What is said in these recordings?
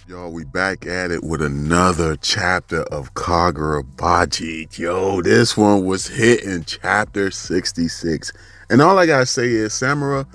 Y'all, we back at it with another chapter of Kagurabachi. Yo, this one was hitting chapter 66. And all I gotta say is, Samura,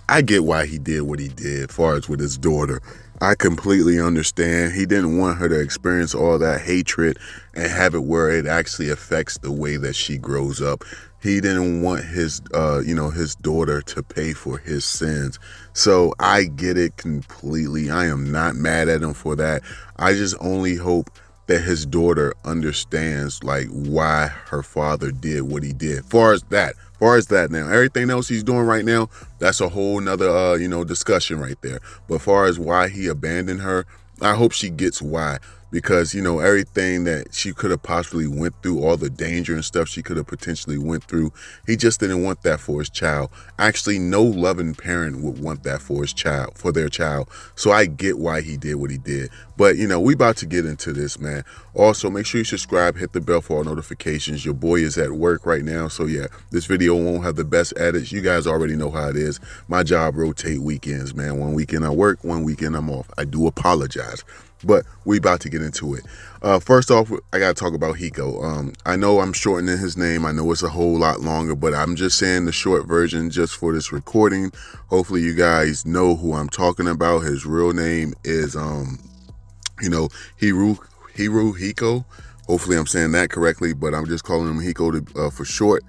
I get why he did what he did as far as with his daughter. I completely understand. He didn't want her to experience all that hatred and have it where it actually affects the way that she grows up. He didn't want his his daughter to pay for his sins. So I get it completely. I am not mad at him for that. I just only hope that his daughter understands like why her father did what he did. Far as that now, everything else he's doing right now, that's a whole nother discussion right there. But far as why he abandoned her, I hope she gets why. Because everything that she could have possibly went through, all the danger and stuff she could have potentially went through, he just didn't want that for his child. Actually, no loving parent would want that for his child, for their child. So I get why he did what he did. But we about to get into this, man. Also, make sure you subscribe, hit the bell for all notifications. Your boy is at work right now, so yeah, this video won't have the best edits. You guys already know how it is. My job rotate weekends, man. One weekend I work, one weekend I'm off. I do apologize. But we about to get into it. First off, I got to talk about Hiko. I know I'm shortening his name. I know it's a whole lot longer, but I'm just saying the short version just for this recording. Hopefully you guys know who I'm talking about. His real name is, Hiruhiko. Hopefully I'm saying that correctly, but I'm just calling him Hiko for short.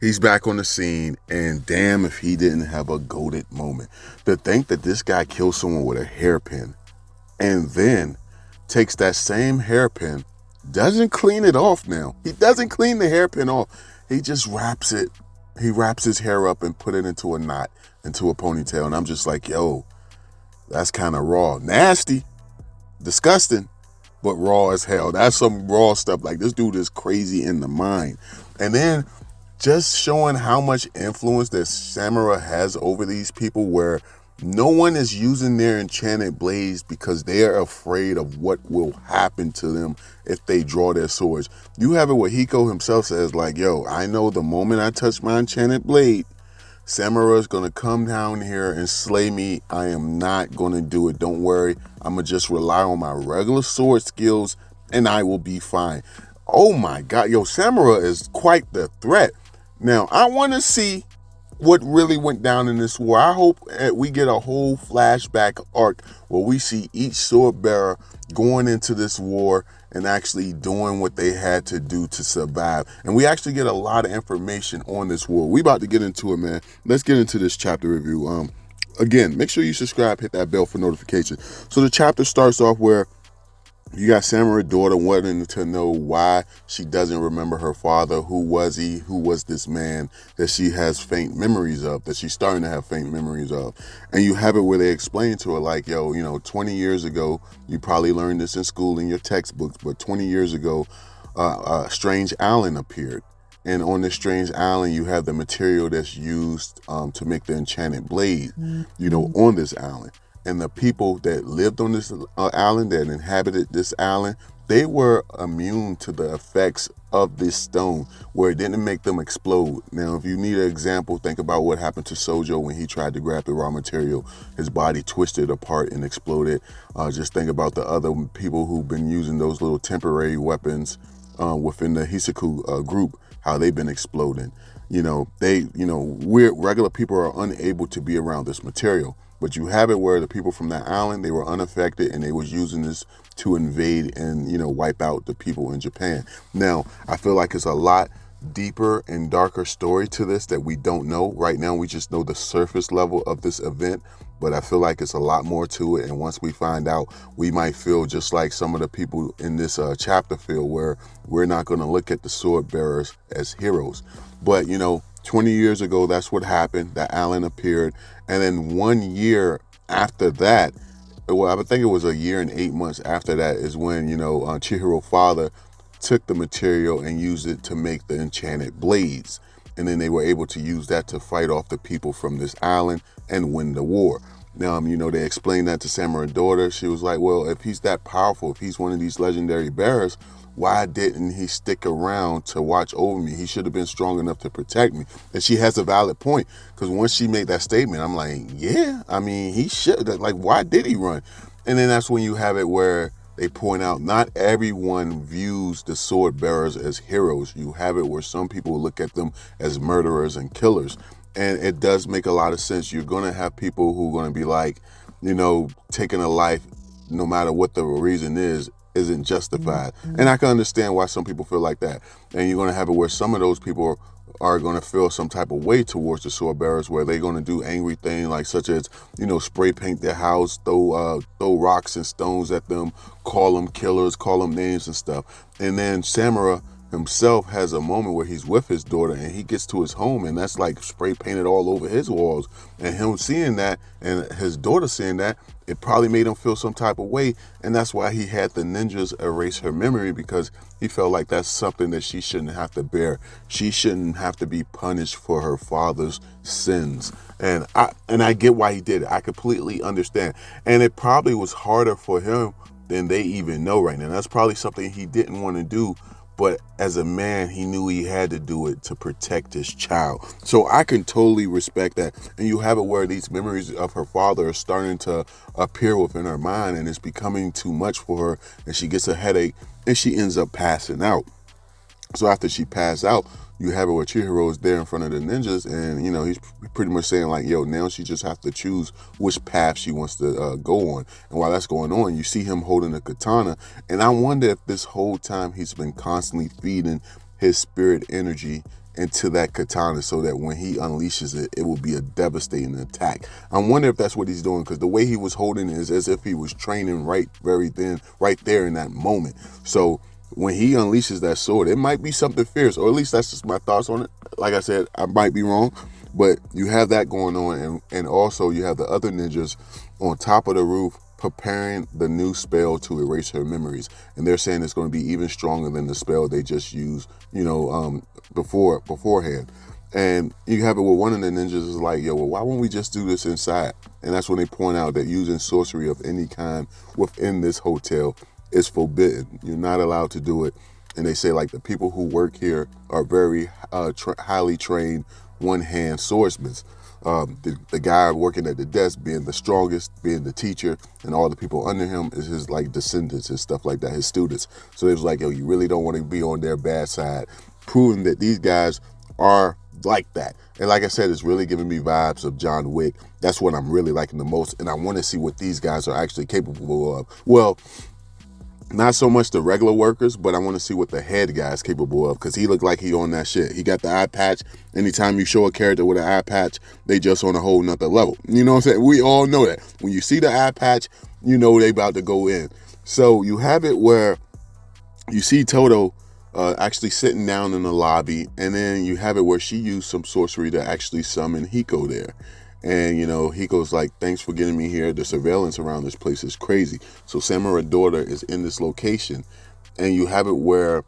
He's back on the scene, and damn if he didn't have a goated moment. To think that this guy killed someone with a hairpin, and then takes that same hairpin, doesn't clean it off now. He doesn't clean the hairpin off. He just wraps it. He wraps his hair up and put it into a knot, into a ponytail. And I'm just like, yo, that's kind of raw. Nasty, disgusting, but raw as hell. That's some raw stuff. Like, this dude is crazy in the mind. And then just showing how much influence that Samura has over these people, where no one is using their enchanted blades because they are afraid of what will happen to them if they draw their swords. You have it where Hiko himself says, like, yo, I know the moment I touch my enchanted blade, Samura is going to come down here and slay me. I am not going to do it. Don't worry. I'm going to just rely on my regular sword skills and I will be fine. Oh my God. Yo, Samura is quite the threat. Now, I want to see what really went down in this war. I hope we get a whole flashback arc where we see each sword bearer going into this war and actually doing what they had to do to survive. And we actually get a lot of information on this war. We about to get into it, man. Let's get into this chapter review. Again, make sure you subscribe, hit that bell for notifications. So the chapter starts off where you got Samura's daughter wanting to know why she doesn't remember her father. Who was he? Who was this man that she has faint memories of, that she's starting to have faint memories of? And you have it where they explain to her, like, yo, 20 years ago, you probably learned this in school in your textbooks, but 20 years ago, a strange island appeared. And on this strange island, you have the material that's used to make the enchanted blade, on this island. And the people that lived on this island, that inhabited this island, they were immune to the effects of this stone, where it didn't make them explode. Now, if you need an example, think about what happened to Sojo when he tried to grab the raw material. His body twisted apart and exploded. Just think about the other people who've been using those little temporary weapons within the Hisaku group, how they've been exploding. We're regular people are unable to be around this material. But you have it where the people from that island, they were unaffected, and they was using this to invade and, wipe out the people in Japan. Now, I feel like it's a lot deeper and darker story to this that we don't know. Right now, we just know the surface level of this event, but I feel like it's a lot more to it. And once we find out, we might feel just like some of the people in this chapter feel, where we're not going to look at the sword bearers as heroes. But, 20 years ago, that's what happened. The island appeared. And then 1 year after that, well, I think it was a year and 8 months after that, is when, Chihiro's father took the material and used it to make the enchanted blades. And then they were able to use that to fight off the people from this island and win the war. Now, they explained that to Samura's daughter. She was like, well, if he's that powerful, if he's one of these legendary bearers, why didn't he stick around to watch over me? He should have been strong enough to protect me. And she has a valid point, because once she made that statement, I'm like, yeah, he should. Like, why did he run? And then that's when you have it where they point out not everyone views the sword bearers as heroes. You have it where some people look at them as murderers and killers. And it does make a lot of sense. You're going to have people who are going to be like, taking a life, no matter what the reason is, isn't justified. And I can understand why some people feel like that. And you're going to have it where some of those people are going to feel some type of way towards the sword bearers, where they're going to do angry things, like such as, spray paint their house, throw rocks and stones at them, call them killers, call them names and stuff. And then Samura himself has a moment where he's with his daughter and he gets to his home and that's like spray painted all over his walls. And him seeing that and his daughter seeing that, it probably made him feel some type of way. And that's why he had the ninjas erase her memory, because he felt like that's something that she shouldn't have to bear. She shouldn't have to be punished for her father's sins. And I get why he did it. I completely understand. And it probably was harder for him than they even know right now. That's probably something he didn't want to do. But as a man, he knew he had to do it to protect his child. So I can totally respect that. And you have it where these memories of her father are starting to appear within her mind, and it's becoming too much for her, and she gets a headache and she ends up passing out. So after she passed out, you have it where Chihiro is there in front of the ninjas, and he's pretty much saying like, yo, now she just has to choose which path she wants to go on. And while that's going on, you see him holding a katana, and I wonder if this whole time he's been constantly feeding his spirit energy into that katana, so that when he unleashes it, it will be a devastating attack. I wonder if that's what he's doing, because the way he was holding it is as if he was training right there in that moment. So when he unleashes that sword, it might be something fierce, or at least that's just my thoughts on it. Like I said, I might be wrong, but you have that going on, and also you have the other ninjas on top of the roof preparing the new spell to erase her memories, and they're saying it's going to be even stronger than the spell they just used, beforehand. And you have it where one of the ninjas is like, yo, well, why won't we just do this inside? And that's when they point out that using sorcery of any kind within this hotel is forbidden. You're not allowed to do it. And they say like the people who work here are very highly trained one-hand swordsmen. The guy working at the desk being the strongest, being the teacher, and all the people under him is his like descendants and stuff like that, his students. So it was like, yo, you really don't want to be on their bad side, proving that these guys are like that. And like I said, it's really giving me vibes of John Wick. That's what I'm really liking the most, and I want to see what these guys are actually capable of. Well, not so much the regular workers, but I want to see what the head guy is capable of, because he looked like he on that shit. He got the eye patch. Anytime you show a character with an eye patch, they just on a whole nother level. You know what I'm saying? We all know that. When you see the eye patch, you know they about to go in. So you have it where you see Toto actually sitting down in the lobby, and then you have it where she used some sorcery to actually summon Hiko there. And, Hiko's like, thanks for getting me here. The surveillance around this place is crazy. So Samura daughter is in this location. And you have it where,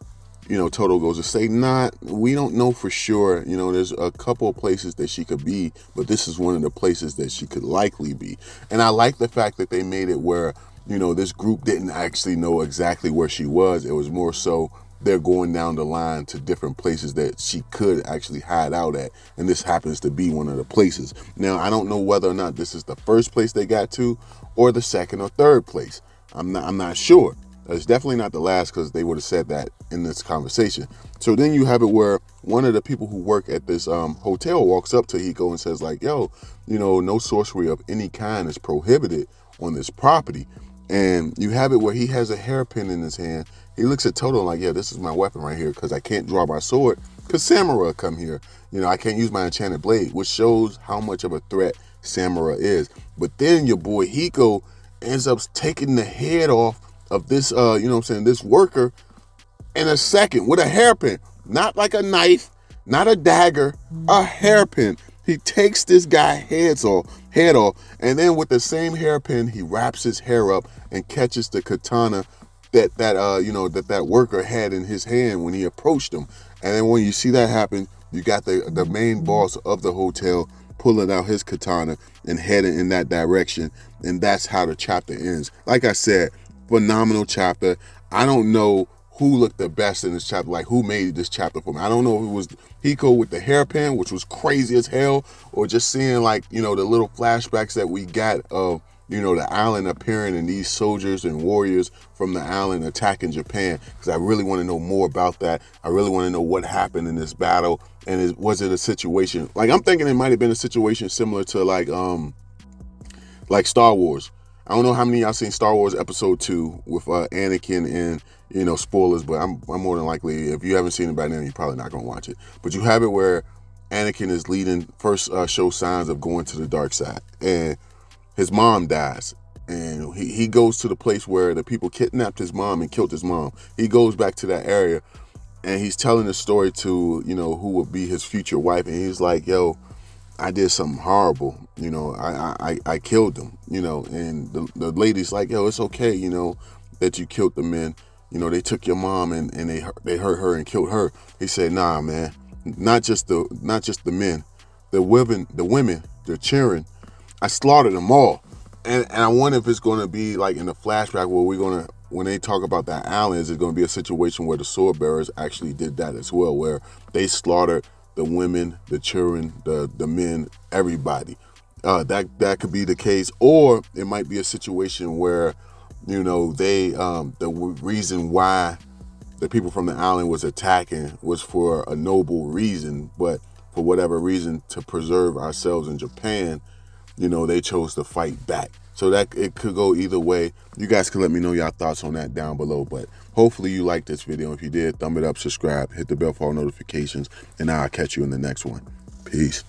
Toto goes to say, nah, we don't know for sure. There's a couple of places that she could be, but this is one of the places that she could likely be. And I like the fact that they made it where, this group didn't actually know exactly where she was. It was more so they're going down the line to different places that she could actually hide out at, and this happens to be one of the places. Now, I don't know whether or not this is the first place they got to, or the second or third place. I'm not sure. It's definitely not the last, because they would have said that in this conversation. So then you have it where one of the people who work at this hotel walks up to Hiko and says like, yo, no sorcery of any kind is prohibited on this property. And you have it where he has a hairpin in his hand. He looks at Toto like, yeah, this is my weapon right here, because I can't draw my sword because Samura come here. I can't use my enchanted blade, which shows how much of a threat Samura is. But then your boy Hiko ends up taking the head off of this, this worker in a second with a hairpin. Not like a knife, not a dagger, a hairpin. He takes this guy's head off, and then with the same hairpin, he wraps his hair up and catches the katana that worker had in his hand when he approached him. And then when you see that happen, you got the main boss of the hotel pulling out his katana and heading in that direction. And that's how the chapter ends. Like I said, phenomenal chapter. I don't know who looked the best in this chapter, like who made this chapter for me. I don't know if it was Hiko with the hairpin, which was crazy as hell, or just seeing like, the little flashbacks that we got of, the island appearing and these soldiers and warriors from the island attacking Japan, because I really want to know more about that. I really want to know what happened in this battle, and was it a situation, like, I'm thinking it might have been a situation similar to like Star Wars. I don't know how many of y'all seen Star Wars Episode 2 with Anakin and, spoilers, but I'm more than likely, if you haven't seen it by now, you're probably not going to watch it. But you have it where Anakin is leading, first show signs of going to the dark side, and his mom dies. And he goes to the place where the people kidnapped his mom and killed his mom. He goes back to that area, and he's telling the story to, who would be his future wife. And he's like, yo, I did something horrible, I killed them, and the lady's like, yo, it's okay, that you killed the men, they took your mom and they hurt her and killed her. He said, nah, man, not just the men, the women, the children, I slaughtered them all. And I wonder if it's going to be like in the flashback where when they talk about that island, is it going to be a situation where the sword bearers actually did that as well, where they slaughtered the women, the children, the men, everybody. That could be the case, or it might be a situation where, the reason why the people from the island was attacking was for a noble reason, but for whatever reason, to preserve ourselves in Japan, they chose to fight back. So that it could go either way. You guys can let me know your thoughts on that down below. But hopefully you liked this video. If you did, thumb it up, subscribe, hit the bell for all notifications, and I'll catch you in the next one. Peace.